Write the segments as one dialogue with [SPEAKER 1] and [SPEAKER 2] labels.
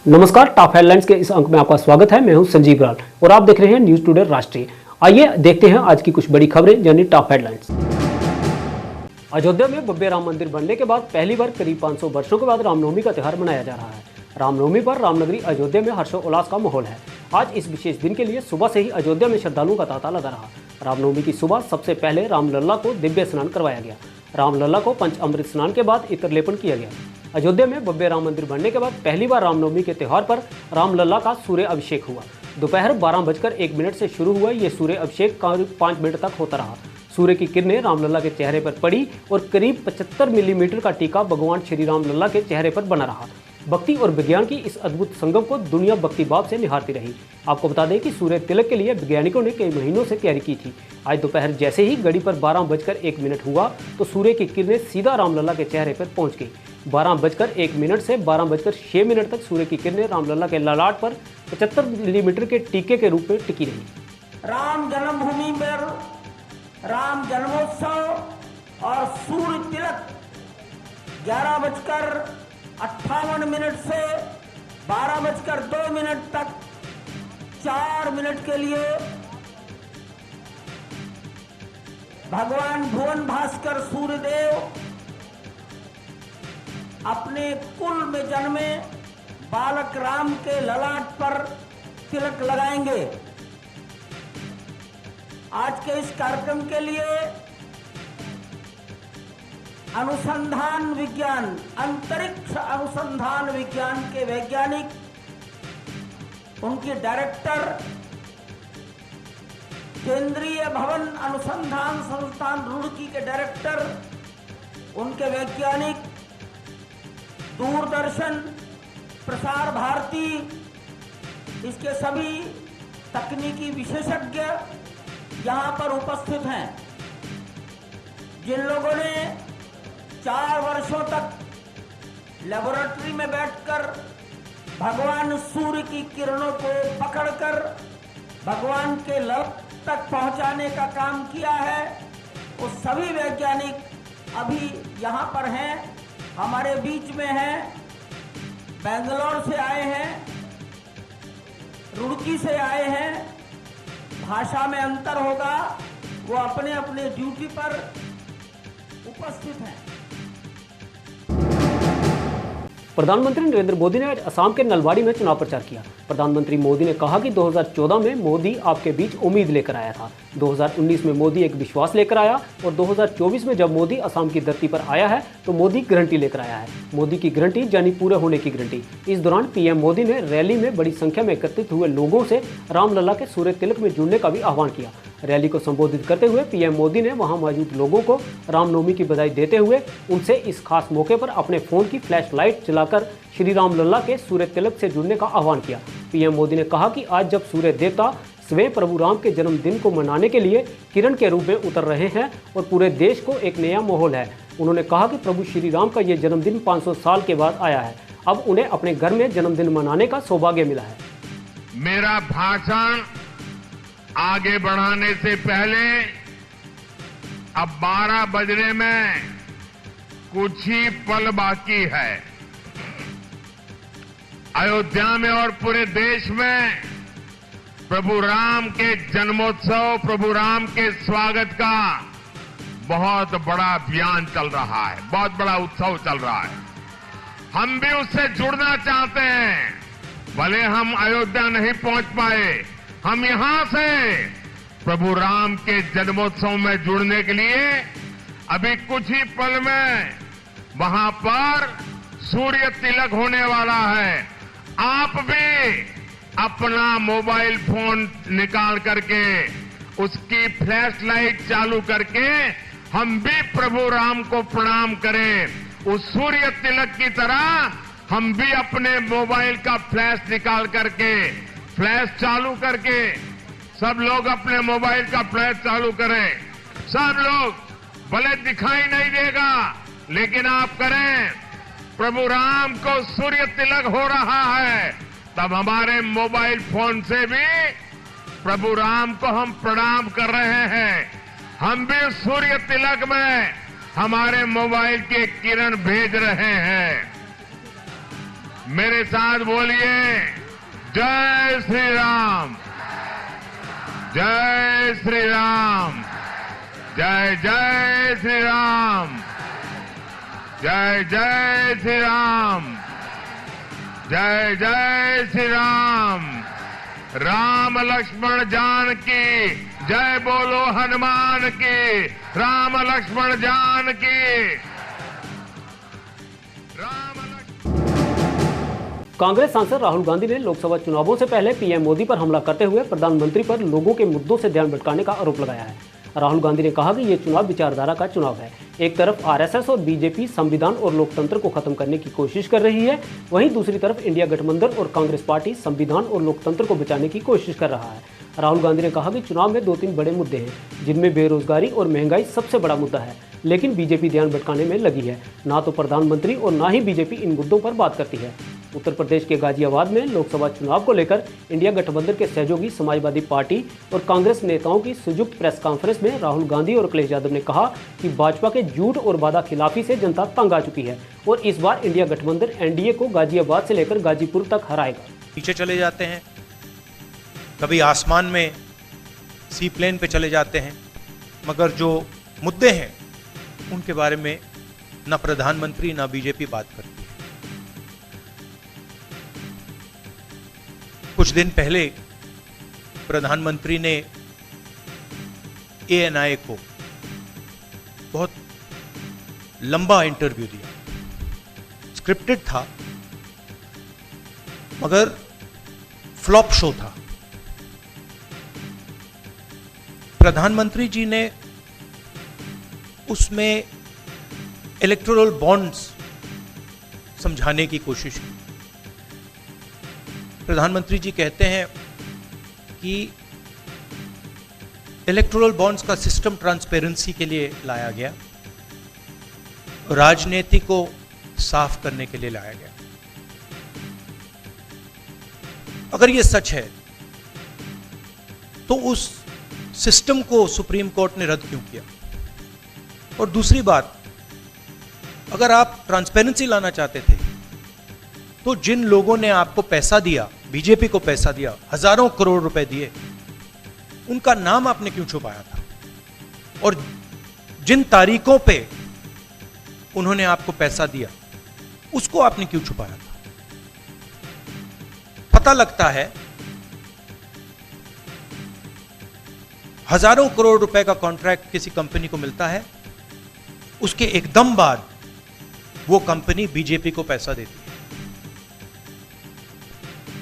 [SPEAKER 1] नमस्कार, top headlines के इस अंक में आपका स्वागत है। मैं हूं संजीव राल और आप देख रहे हैं न्यूज टुडे राष्ट्रीय। आइए देखते हैं आज की कुछ बड़ी खबरें यानी टॉप हेडलाइंस। अयोध्या में भव्य राम मंदिर बनने के बाद पहली बार करीब 500 वर्षों के बाद रामनवमी का त्योहार मनाया जा रहा है। रामनवमी पर रामनगरी अयोध्या में हर्षोल्लास का माहौल है। आज इस विशेष दिन के लिए सुबह से ही अयोध्या में श्रद्धालुओं का तांता लगा रहा। रामनवमी की सुबह सबसे पहले रामलला को दिव्य स्नान करवाया गया। रामलला को पंचामृत स्नान के बाद इत्र लेपन किया गया। अयोध्या में भव्य राम मंदिर बनने के बाद पहली बार रामनवमी के त्योहार पर रामलला का सूर्य अभिषेक हुआ। दोपहर 12:01 से शुरू हुआ ये सूर्य अभिषेक करीब 5 मिनट तक होता रहा। सूर्य की किरणें रामलला के चेहरे पर पड़ी और करीब 75 मिलीमीटर का टीका भगवान श्री रामलला के चेहरे पर बना रहा। भक्ति और विज्ञान की इस अद्भुत संगम को दुनिया भक्ति भाव से निहारती रही। आपको बता दें कि सूर्य तिलक के लिए वैज्ञानिकों ने कई महीनों से तैयारी की थी। आज दोपहर जैसे ही घड़ी पर 12:01 हुआ तो सूर्य की किरणें सीधा रामलला के चेहरे पर पहुंच गई। 12:01 से 12:06 तक सूर्य की किरणें रामलला के ललाट पर 75 मिलीमीटर के टीके के रूप में टिकी रही।
[SPEAKER 2] राम जन्मभूमि पर राम जन्मोत्सव और सूर्य तिलक 11:58 से 12:02 तक 4 मिनट के लिए भगवान भुवन भास्कर सूर्यदेव अपने कुल में जन्मे बालक राम के ललाट पर तिलक लगाएंगे। आज के इस कार्यक्रम के लिए अनुसंधान विज्ञान, अंतरिक्ष अनुसंधान विज्ञान के वैज्ञानिक, उनके डायरेक्टर, केंद्रीय भवन अनुसंधान संस्थान रुड़की के डायरेक्टर, उनके वैज्ञानिक, दूरदर्शन, प्रसार भारती, इसके सभी तकनीकी विशेषज्ञ यहाँ पर उपस्थित हैं। जिन लोगों ने 4 वर्षों तक लेबोरेटरी में बैठकर भगवान सूर्य की किरणों को पकड़कर भगवान के ललाट तक पहुंचाने का काम किया है, वो सभी वैज्ञानिक अभी यहाँ पर हैं, हमारे बीच में हैं। बेंगलोर से आए हैं, रुड़की से आए हैं। भाषा में अंतर होगा, वो अपने अपने ड्यूटी पर उपस्थित हैं।
[SPEAKER 1] प्रधानमंत्री नरेंद्र मोदी ने आज असम के नलबाड़ी में चुनाव प्रचार किया। प्रधानमंत्री मोदी ने कहा कि 2014 में मोदी आपके बीच उम्मीद लेकर आया था, 2019 में मोदी एक विश्वास लेकर आया और 2024 में जब मोदी असम की धरती पर आया है तो मोदी गारंटी लेकर आया है। मोदी की गारंटी यानी पूरे होने की गारंटी। इस दौरान पीएम मोदी ने रैली में बड़ी संख्या में एकत्रित हुए लोगों से रामलला के सूर्य तिलक में जुड़ने का भी आह्वान किया। रैली को संबोधित करते हुए पीएम मोदी ने वहां मौजूद लोगों को रामनवमी की बधाई देते हुए उनसे इस खास मौके पर अपने फोन की फ्लैश लाइट जलाकर श्री रामलला के सूर्य तिलक से जुड़ने का आह्वान किया। पीएम मोदी ने कहा कि आज जब सूर्य देवता स्वयं प्रभु राम के जन्मदिन को मनाने के लिए किरण के रूप में उतर रहे हैं और पूरे देश को एक नया माहौल है। उन्होंने कहा कि प्रभु श्री राम का ये जन्मदिन 500 साल के बाद आया है। अब उन्हें अपने घर में जन्मदिन मनाने का सौभाग्य मिला है।
[SPEAKER 3] मेरा भाषण आगे बढ़ाने से पहले अब 12 बजने में कुछ ही पल बाकी है। अयोध्या में और पूरे देश में प्रभु राम के जन्मोत्सव, प्रभु राम के स्वागत का बहुत बड़ा अभियान चल रहा है, बहुत बड़ा उत्सव चल रहा है। हम भी उससे जुड़ना चाहते हैं। भले हम अयोध्या नहीं पहुंच पाए, हम यहां से प्रभु राम के जन्मोत्सव में जुड़ने के लिए अभी कुछ ही पल में वहां पर सूर्य तिलक होने वाला है। आप भी अपना मोबाइल फोन निकाल करके उसकी फ्लैश लाइट चालू करके हम भी प्रभु राम को प्रणाम करें। उस सूर्य तिलक की तरह हम भी अपने मोबाइल का फ्लैश निकाल करके, फ्लैश चालू करके, सब लोग अपने मोबाइल का फ्लैश चालू करें। सब लोग, भले दिखाई नहीं देगा लेकिन आप करें। प्रभु राम को सूर्य तिलक हो रहा है, तब हमारे मोबाइल फोन से भी प्रभु राम को हम प्रणाम कर रहे हैं। हम भी सूर्य तिलक में हमारे मोबाइल के किरण भेज रहे हैं। मेरे साथ बोलिए, जय श्री राम, जय श्री राम, जय जय श्री राम, जय जय श्री राम, जय जय श्री राम। राम लक्ष्मण जानकी, जय बोलो हनुमान की, राम लक्ष्मण जानकी, राम लक्ष्मण।
[SPEAKER 1] कांग्रेस सांसद राहुल गांधी ने लोकसभा चुनावों से पहले पीएम मोदी पर हमला करते हुए प्रधानमंत्री पर लोगों के मुद्दों से ध्यान भटकाने का आरोप लगाया है। राहुल गांधी ने कहा कि ये चुनाव विचारधारा का चुनाव है। एक तरफ आरएसएस और बीजेपी संविधान और लोकतंत्र को खत्म करने की कोशिश कर रही है, वहीं दूसरी तरफ इंडिया गठबंधन और कांग्रेस पार्टी संविधान और लोकतंत्र को बचाने की कोशिश कर रहा है। राहुल गांधी ने कहा कि चुनाव में 2-3 बड़े मुद्दे हैं, जिनमें बेरोजगारी और महंगाई सबसे बड़ा मुद्दा है, लेकिन बीजेपी ध्यान भटकाने में लगी है। ना तो प्रधानमंत्री और ना ही बीजेपी इन मुद्दों पर बात करती है। उत्तर प्रदेश के गाजियाबाद में लोकसभा चुनाव को लेकर इंडिया गठबंधन के सहयोगी समाजवादी पार्टी और कांग्रेस नेताओं की संयुक्त प्रेस कॉन्फ्रेंस में राहुल गांधी और अखिलेश यादव ने कहा कि भाजपा के झूठ और वादा खिलाफी से जनता तंग आ चुकी है और इस बार इंडिया गठबंधन एनडीए को गाजियाबाद से लेकर गाजीपुर तक हराएगा।
[SPEAKER 4] पीछे चले जाते हैं, कभी आसमान में सी प्लेन पे चले जाते हैं, मगर जो मुद्दे हैं उनके बारे में ना प्रधानमंत्री ना बीजेपी बात करती है। कुछ दिन पहले प्रधानमंत्री ने एएनआई को बहुत लंबा इंटरव्यू दिया, स्क्रिप्टेड था मगर फ्लॉप शो था। प्रधानमंत्री जी ने उसमें इलेक्टोरल बॉन्ड्स समझाने की कोशिश की। प्रधानमंत्री जी कहते हैं कि इलेक्टोरल बॉन्ड्स का सिस्टम ट्रांसपेरेंसी के लिए लाया गया, राजनीति को साफ करने के लिए लाया गया। अगर यह सच है तो उस सिस्टम को सुप्रीम कोर्ट ने रद्द क्यों किया? और दूसरी बात, अगर आप ट्रांसपेरेंसी लाना चाहते थे तो जिन लोगों ने आपको पैसा दिया, बीजेपी को पैसा दिया, हजारों करोड़ रुपए दिए, उनका नाम आपने क्यों छुपाया था? और जिन तारीखों पे उन्होंने आपको पैसा दिया उसको आपने क्यों छुपाया था? पता लगता है हजारों करोड़ रुपए का कॉन्ट्रैक्ट किसी कंपनी को मिलता है, उसके एकदम बाद वो कंपनी बीजेपी को पैसा देती है।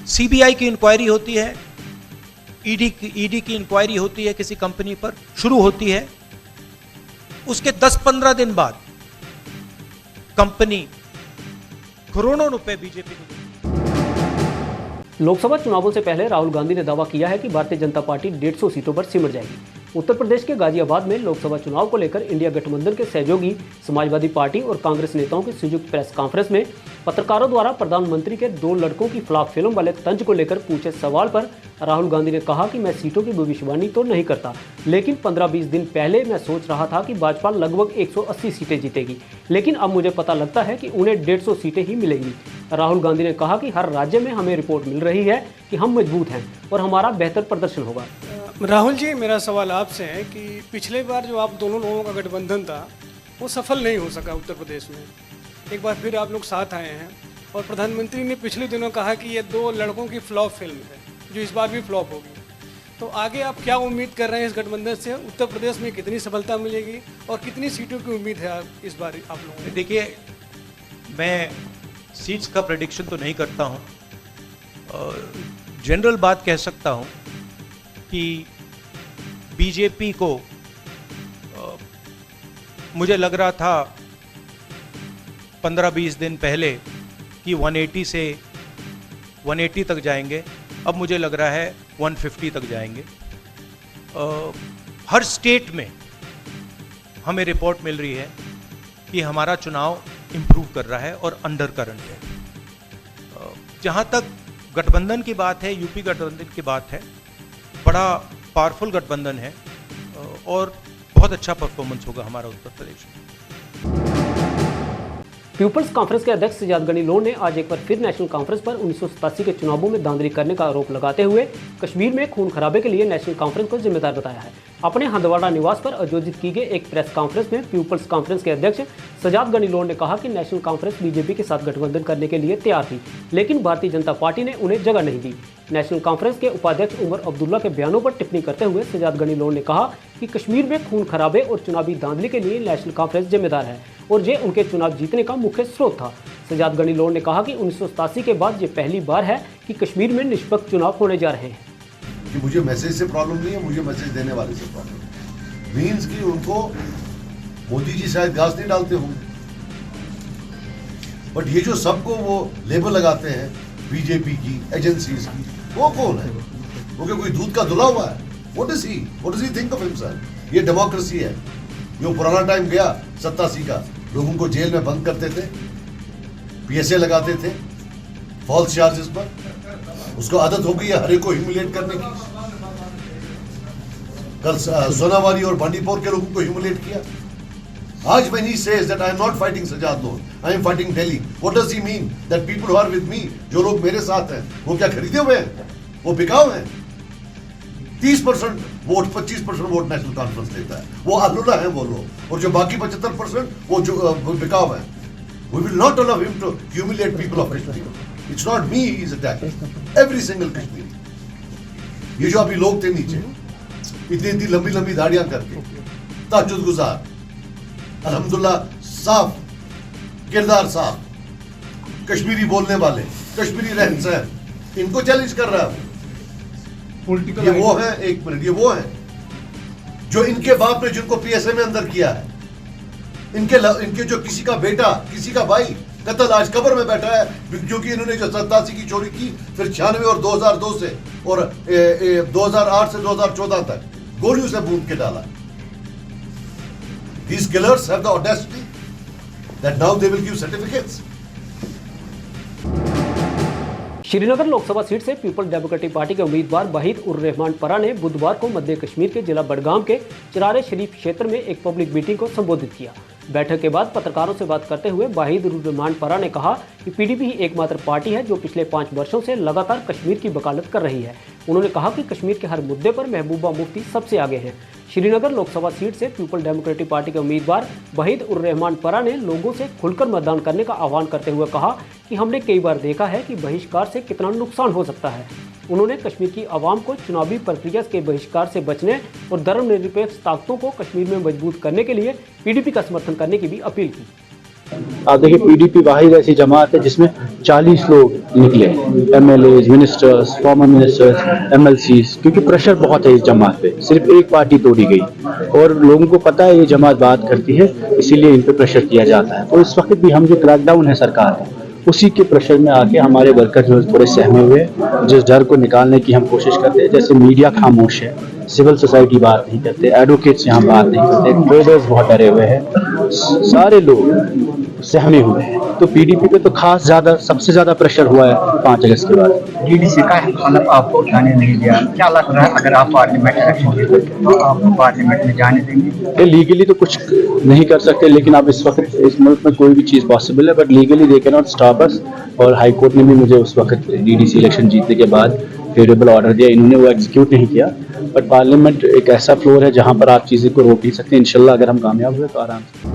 [SPEAKER 4] सीबीआई की इंक्वायरी होती है, ईडी की इंक्वायरी होती है, किसी कंपनी पर शुरू होती है, उसके 10-15 दिन बाद कंपनी करोड़ों रुपए बीजेपी को देती है।
[SPEAKER 1] लोकसभा चुनावों से पहले राहुल गांधी ने दावा किया है कि भारतीय जनता पार्टी 150 सीटों पर सिमट जाएगी। उत्तर प्रदेश के गाजियाबाद में लोकसभा चुनाव को लेकर इंडिया गठबंधन के सहयोगी समाजवादी पार्टी और कांग्रेस नेताओं की संयुक्त प्रेस कॉन्फ्रेंस में पत्रकारों द्वारा प्रधानमंत्री के 2 लड़कों की फ्लॉप फिल्म वाले तंज को लेकर पूछे सवाल पर राहुल गांधी ने कहा कि मैं सीटों की भविष्यवाणी तो नहीं करता, लेकिन 15-20 दिन पहले मैं सोच रहा था कि भाजपा लगभग 180 सीटें जीतेगी, लेकिन अब मुझे पता लगता है कि उन्हें 150 सीटें ही मिलेंगी। राहुल गांधी ने कहा कि हर राज्य में हमें रिपोर्ट मिल रही है कि हम मजबूत हैं और हमारा बेहतर प्रदर्शन होगा।
[SPEAKER 5] राहुल जी, मेरा सवाल आपसे है कि पिछले बार जो आप दोनों लोगों का गठबंधन था वो सफल नहीं हो सका उत्तर प्रदेश में। एक बार फिर आप लोग साथ आए हैं और प्रधानमंत्री ने पिछले दिनों कहा कि ये 2 लड़कों की फ्लॉप फिल्म है जो इस बार भी फ्लॉप होगी। तो आगे आप क्या उम्मीद कर रहे हैं इस गठबंधन से? उत्तर प्रदेश में कितनी सफलता मिलेगी और कितनी सीटों की उम्मीद है इस बार आप लोगों को?
[SPEAKER 4] देखिए, मैं सीट्स का प्रेडिक्शन तो नहीं करता हूँ, जनरल बात कह सकता हूँ कि बीजेपी को मुझे लग रहा था 15-20 दिन पहले कि 180 से 180 तक जाएंगे, अब मुझे लग रहा है 150 तक जाएंगे। हर स्टेट में हमें रिपोर्ट मिल रही है कि हमारा चुनाव इम्प्रूव कर रहा है और अंडर करंट है। जहाँ तक गठबंधन की बात है, यूपी गठबंधन की बात है, बड़ा पावरफुल गठबंधन है और बहुत अच्छा परफॉर्मेंस होगा हमारा उत्तर प्रदेश में।
[SPEAKER 1] पीपल्स कॉन्फ्रेंस के अध्यक्ष सजाद गनी लोन ने आज एक बार फिर नेशनल कॉन्फ्रेंस पर 1987 के चुनावों में धांधली करने का आरोप लगाते हुए कश्मीर में खून खराबे के लिए नेशनल कॉन्फ्रेंस को जिम्मेदार बताया है। अपने हंदवाड़ा निवास पर आयोजित की गई एक प्रेस कॉन्फ्रेंस में पीपल्स कॉन्फ्रेंस के अध्यक्ष सजाद गनी लोन ने कहा कि नेशनल कॉन्फ्रेंस बीजेपी के साथ गठबंधन करने के लिए तैयार थी, लेकिन भारतीय जनता पार्टी ने उन्हें जगह नहीं दी। नेशनल कॉन्फ्रेंस के उपाध्यक्ष उमर अब्दुल्ला के बयानों पर टिप्पणी करते हुए सजाद गनी लोन ने कहा कि कश्मीर में खून खराबे और चुनावी धांधली के लिए नेशनल कॉन्फ्रेंस जिम्मेदार है और ये उनके चुनाव जीतने का मुख्य स्रोत था। सजाद गनी लोन ने कहा कि 1987 के बाद ये पहली बार है कि कश्मीर में निष्पक्ष चुनाव होने जा रहे हैं।
[SPEAKER 6] कि मुझे मैसेज से प्रॉब्लम नहीं है, मुझे मैसेज देने वाले से प्रॉब्लम है। मीन्स कि उनको मोदी जी शायद घास नहीं डालते होंगे, बट ये जो सबको वो लेबल लगाते हैं बीजेपी की एजेंसीज की, वो कौन है? वो क्या कोई दूध का धुला हुआ है? What does he think of himself? ये डेमोक्रेसी है। जो पुराना टाइम गया 87 का, लोगों को जेल में बंद करते थे, पीएसए लगाते थे फॉल्स चार्जेस पर, उसको आदत हो गई है हर एक को ह्यूमिलेट करने की। कल सोनावारी और बांडीपोर के लोगों को ह्यूमिलेट किया। आज when he says that I am not fighting Sajad Loan, I am fighting Delhi, what does he mean? That people who are with me, जो लोग मेरे साथ हैं, वो क्या खरीदे हुए हैं? वो बिकाऊ हैं। 30% वोट, 25% वोट नेशनल कॉन्फ्रेंस लेता है, वो अल्लुला है वो लोग, और जो बाकी 75% वो जो बिकाऊ है। We will not allow him to humiliate people of Kashmir. It's not me he is attacking. Every single Kashmiri. ये जो अभी लोग थे नीचे, इतनी लंबी लंबी दाढ़ियां करके, ताजुद गुजार, अल्हम्दुलिल्लाह साफ किरदार साफ, कश्मीरी बोलने वाले, कश्मीरी रहन सहन, इनको चैलेंज कर रहा है। ये वो है, एक मिनट, ये वो है जो इनके बाप ने जिनको पीएसए में अंदर किया है, इनके जो किसी का बेटा, किसी का भाई कत्ल आज कब्र में बैठा है, क्योंकि इन्होंने जो 87 की चोरी की, फिर 96 और 2002 से और 2008 से 2014 तक गोलियों से बूंद के डाला। These killers have the audacity that now they will give certificates.
[SPEAKER 1] Srinagar Lok Sabha seat से पीपल्स डेमोक्रेटिक पार्टी के उम्मीदवार वाहिद उर रहमान परा ने बुधवार को मध्य कश्मीर के जिला बडगाम के चरारे शरीफ क्षेत्र में एक पब्लिक मीटिंग को संबोधित किया। बैठक के बाद पत्रकारों से बात करते हुए वाहिद उर रहमान परा ने कहा कि पीडीपी ही एकमात्र पार्टी है जो पिछले 5 वर्षों से लगातार कश्मीर की वकालत कर रही है। उन्होंने कहा कि कश्मीर के हर मुद्दे पर महबूबा मुफ्ती सबसे आगे हैं। श्रीनगर लोकसभा सीट से पीपल्स डेमोक्रेटिक पार्टी के उम्मीदवार वाहिद उर रहमान परा ने लोगों से खुलकर मतदान करने का आह्वान करते हुए कहा कि हमने कई बार देखा है कि बहिष्कार से कितना नुकसान हो सकता है। उन्होंने कश्मीर की आवाम को चुनावी प्रक्रिया के बहिष्कार से बचने और धर्मनिरपेक्ष ताकतों को कश्मीर में मजबूत करने के लिए पीडीपी का समर्थन करने की भी अपील की।
[SPEAKER 7] आप देखिए, पीडीपी वाहिद ऐसी जमात है जिसमें 40 लोग निकले, MLA, ministers, farmer ministers, MLCs, क्योंकि प्रेशर बहुत है इस जमात पे। सिर्फ एक पार्टी तोड़ी गई और लोगों को पता है ये जमात बात करती है, इसीलिए इन पे प्रेशर किया जाता है। तो इस वक्त भी हम जो क्रैकडाउन है सरकार का, उसी के प्रेशर में आके हमारे वर्कर जो थोड़े सहमे हुए, जिस डर को निकालने की हम कोशिश करते हैं। जैसे मीडिया खामोश है, सिविल सोसाइटी बात नहीं करते, एडवोकेट्स यहाँ बात नहीं करते, ट्रेडर्स बहुत डरे हुए हैं, सारे लोग सहमे हुए हैं। तो पीडीपी पे तो खास ज्यादा, सबसे ज्यादा प्रेशर हुआ है 5 अगस्त के बाद।
[SPEAKER 8] डीडीसी का मतलब आपको जाने नहीं दिया, क्या लग रहा है अगर आप पार्लियामेंट इलेक्शन जीते तो आप पार्लियामेंट में जाने देंगे?
[SPEAKER 7] लीगली तो कुछ नहीं कर सकते, लेकिन अब इस वक्त इस मुल्क में कोई भी चीज़ पॉसिबल है, but legally they can not stop us. और हाई कोर्ट ने भी मुझे उस वक्त डीडीसी इलेक्शन जीतने के बाद फेवरेबल ऑर्डर दिया, इन्होंने वो एग्जीक्यूट नहीं किया। बट पार्लियामेंट एक ऐसा फ्लोर है जहाँ पर आप चीज़ें को रोक नहीं सकते। इंशाल्लाह अगर हम कामयाब हुए तो आराम से।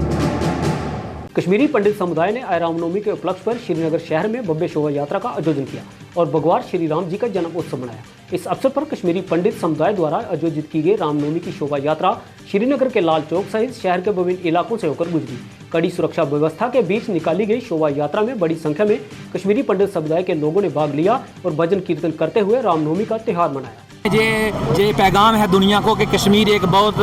[SPEAKER 1] कश्मीरी पंडित समुदाय ने आई रामनवमी के उपलक्ष्य पर श्रीनगर शहर में भव्य शोभा यात्रा का आयोजन किया और भगवान श्री राम जी का जन्म उत्सव मनाया। इस अवसर पर कश्मीरी पंडित समुदाय द्वारा आयोजित की गई रामनवमी की शोभा यात्रा श्रीनगर के लाल चौक सहित शहर के विभिन्न इलाकों से होकर गुजरी। कड़ी सुरक्षा व्यवस्था के बीच निकाली गई शोभा यात्रा में बड़ी संख्या में कश्मीरी पंडित समुदाय के लोगों ने भाग लिया और भजन कीर्तन करते हुए रामनवमी का त्यौहार मनाया।
[SPEAKER 9] ये पैगाम है दुनिया को कि कश्मीर एक बहुत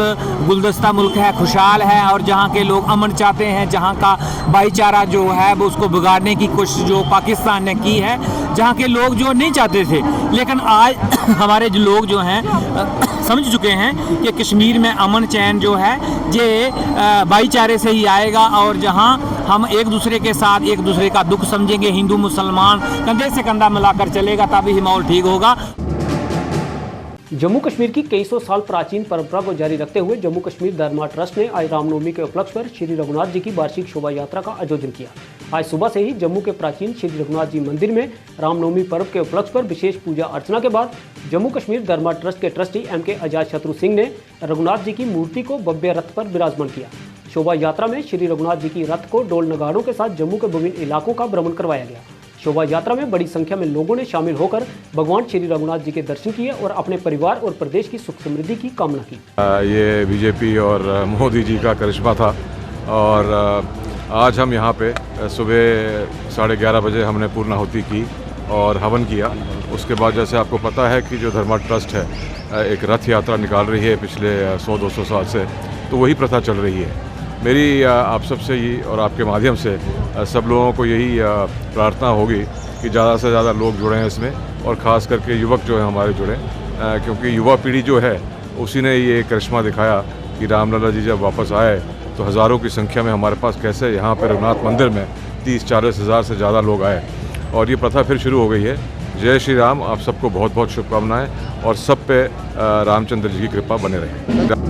[SPEAKER 9] गुलदस्ता मुल्क है, खुशहाल है और जहाँ के लोग अमन चाहते हैं, जहाँ का भाईचारा जो है वो उसको बिगाड़ने की कोशिश जो पाकिस्तान ने की है, जहाँ के लोग जो नहीं चाहते थे, लेकिन आज हमारे जो लोग जो हैं समझ चुके हैं कि कश्मीर में अमन चैन जो है ये भाईचारे से ही आएगा और जहाँ हम एक दूसरे के साथ एक दूसरे का दुख समझेंगे, हिंदू मुसलमान कंधे से कंधा मिलाकर चलेगा, तभी माहौल ठीक होगा।
[SPEAKER 1] जम्मू कश्मीर की कई सौ साल प्राचीन परंपरा को जारी रखते हुए जम्मू कश्मीर धर्मा ट्रस्ट ने आज रामनवमी के उपलक्ष्य पर श्री रघुनाथ जी की वार्षिक शोभा यात्रा का आयोजन किया। आज सुबह से ही जम्मू के प्राचीन श्री रघुनाथ जी मंदिर में रामनवमी पर्व के उपलक्ष्य पर विशेष पूजा अर्चना के बाद जम्मू कश्मीर धर्मा ट्रस्ट के ट्रस्टी MK अजातशत्रु सिंह ने रघुनाथ जी की मूर्ति को भव्य रथ पर विराजमान किया। शोभा यात्रा में श्री रघुनाथ जी की रथ को डोल नगाड़ों के साथ जम्मू के विभिन्न इलाकों का भ्रमण करवाया गया। शोभा यात्रा में बड़ी संख्या में लोगों ने शामिल होकर भगवान श्री रघुनाथ जी के दर्शन किए और अपने परिवार और प्रदेश की सुख समृद्धि की कामना की।
[SPEAKER 10] ये बीजेपी और मोदी जी का करिश्मा था और आज हम यहाँ पे सुबह 11:30 बजे हमने पूर्णाहुति की और हवन किया। उसके बाद जैसे आपको पता है कि जो धर्मा ट्रस्ट है एक रथ यात्रा निकाल रही है पिछले 100-200 साल से, तो वही प्रथा चल रही है। मेरी आप सबसे ही और आपके माध्यम से सब लोगों को यही प्रार्थना होगी कि ज़्यादा से ज़्यादा लोग जुड़ें इसमें और ख़ास करके युवक जो है हमारे जुड़ें, क्योंकि युवा पीढ़ी जो है उसी ने ये करिश्मा दिखाया कि रामलला जी जब वापस आए तो हज़ारों की संख्या में हमारे पास कैसे यहाँ पर रघुनाथ मंदिर में 30-40 हज़ार से ज़्यादा लोग आए और ये प्रथा फिर शुरू हो गई है। जय श्री राम। आप सबको बहुत बहुत शुभकामनाएं और सब पे रामचंद्र जी की कृपा बने रहे।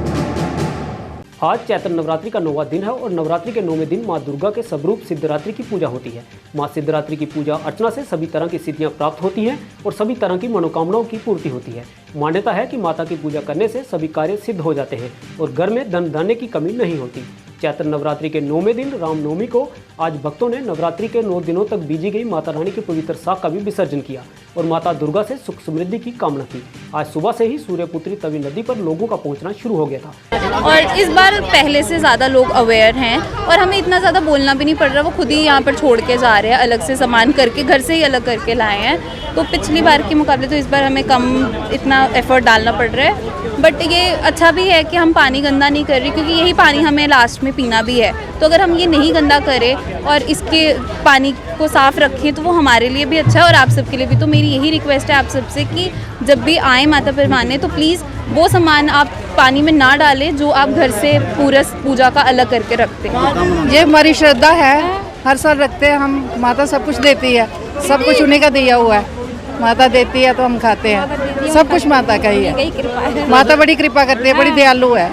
[SPEAKER 1] आज चैत्र नवरात्रि का 9वां दिन है और नवरात्रि के 9वें दिन मां दुर्गा के स्वरूप सिद्धरात्रि की पूजा होती है। मां सिद्धरात्रि की पूजा अर्चना से सभी तरह की सिद्धियां प्राप्त होती हैं और सभी तरह की मनोकामनाओं की पूर्ति होती है। मान्यता है कि माता की पूजा करने से सभी कार्य सिद्ध हो जाते हैं और घर में धन धान्य की कमी नहीं होती। चैत्र नवरात्रि के 9वें दिन रामनवमी को आज भक्तों ने नवरात्रि के 9 दिनों तक बीजी गई माता रानी की पवित्र साख का भी विसर्जन किया और माता दुर्गा से सुख समृद्धि की कामना की। आज सुबह से ही सूर्यपुत्री तवी नदी पर लोगों का पहुंचना शुरू हो गया था
[SPEAKER 11] और इस बार पहले से ज़्यादा लोग अवेयर हैं और हमें इतना ज़्यादा बोलना भी नहीं पड़ रहा। वो खुद ही यहाँ पर छोड़ के जा रहे हैं, अलग से सामान करके घर से ही अलग करके लाए हैं। तो पिछली बार के मुकाबले तो इस बार हमें कम इतना एफर्ट डालना पड़ रहा है। बट ये अच्छा भी है कि हम पानी गंदा नहीं कर रहे, क्योंकि यही पानी हमें लास्ट में पीना भी है। तो अगर हम ये नहीं गंदा करें और इसके पानी को साफ़ रखें तो वो हमारे लिए भी अच्छा है और आप सबके लिए भी। तो मेरी यही रिक्वेस्ट है आप सबसे कि जब भी आए माता परमाने तो प्लीज़ वो सामान आप पानी में ना डालें जो आप घर से पूरा पूजा का अलग करके रखते हैं।
[SPEAKER 12] ये हमारी श्रद्धा है, हर साल रखते हैं हम। माता सब कुछ देती है, सब कुछ उन्हीं का दिया हुआ है। माता देती है तो हम खाते हैं, सब कुछ माता का ही है। माता बड़ी कृपा करती है, बड़ी दयालु है,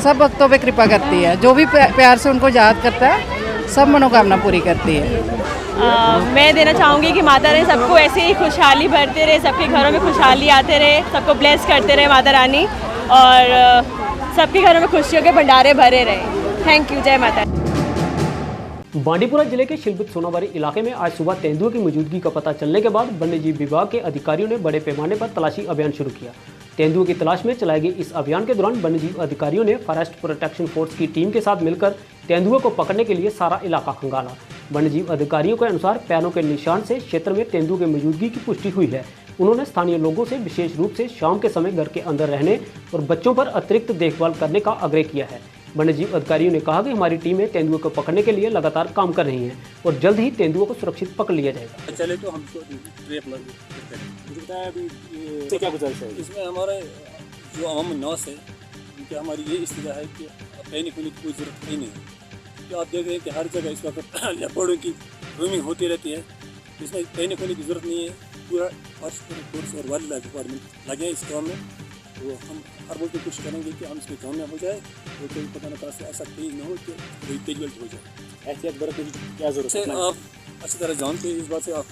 [SPEAKER 12] सब भक्तों पे कृपा करती है। जो भी प्यार से उनको याद करता है सब मनोकामना पूरी करती है।
[SPEAKER 13] मैं देना चाहूँगी कि माता रानी सबको ऐसे ही खुशहाली भरते रहे, सबके घरों में खुशहाली आते रहे, सबको ब्लेस करते रहे माता रानी और सबके घरों में खुशियों के भंडारे भरे रहे। Thank you. जय माता।
[SPEAKER 1] बांडीपुरा जिले के शिलबित सोनाबारी इलाके में आज सुबह तेंदुए की मौजूदगी का पता चलने के बाद वन्यजीव विभाग के अधिकारियों ने बड़े पैमाने पर तलाशी अभियान शुरू किया। तेंदुए की तलाश में चलाए गए इस अभियान के दौरान वन्यजीव अधिकारियों ने फॉरेस्ट प्रोटेक्शन फोर्स की टीम के साथ मिलकर तेंदुए को पकड़ने के लिए सारा इलाका खंगाला। वन्यजीव अधिकारियों के अनुसार पैरों के निशान से क्षेत्र में तेंदुए की मौजूदगी की पुष्टि हुई है। उन्होंने स्थानीय लोगों से विशेष रूप से शाम के समय घर के अंदर रहने और बच्चों पर अतिरिक्त देखभाल करने का आग्रह किया है। वन्यजीव अधिकारियों ने कहा कि हमारी टीमें तेंदुए को पकड़ने के लिए लगातार काम कर रही हैं और जल्द ही तेंदुए को सुरक्षित पकड़ लिया जाएगा।
[SPEAKER 14] चले तो हम ट्रैप करते हैं। मुझे बताया अभी ये क्या गुजारिश है इसमें? हमारे जो आम नौस है उनकी हमारी ये इस्तिजा है कि पैनिक होने की कोई ज़रूरत ही नहीं है। तो आप देख रहे हैं कि हर जगह इस वक्त लेपर्डों की ग्रूमिंग होती रहती है, इसमें पैनिक होने की ज़रूरत नहीं है। पूरा फोर्स और वाइल्ड लाइफ डिपार्टमेंट लगे हैं इस काम में। तो हम हर वक्त कोशिश करेंगे कि हम इसमें कामयाब हो जाए और कोई पता न कहा से ऐसा तेज न हो कि कोई कैजुअल्टी हो जाए। एहतियात बरतने की क्या ज़रूरत है? आप अच्छी तरह जानते हैं, इस बात से आप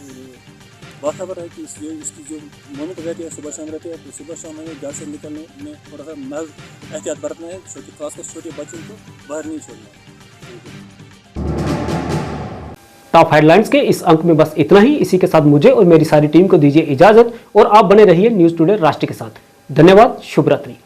[SPEAKER 14] बाखबर है कि इसकी जो मोमेंट रहती है सुबह शाम रहती है, तो सुबह शाम हमें घर से निकलने में थोड़ा सा महज एहतियात बरतना है। खासकर छोटे बच्चों को बाहर नहीं छोड़ना है।
[SPEAKER 1] टॉप हेडलाइंस के इस अंक में बस इतना ही। इसी के साथ मुझे और मेरी सारी टीम को दीजिए इजाजत और आप बने रहिए न्यूज़ टुडे राष्ट्र के साथ। धन्यवाद। शुभ रात्रि।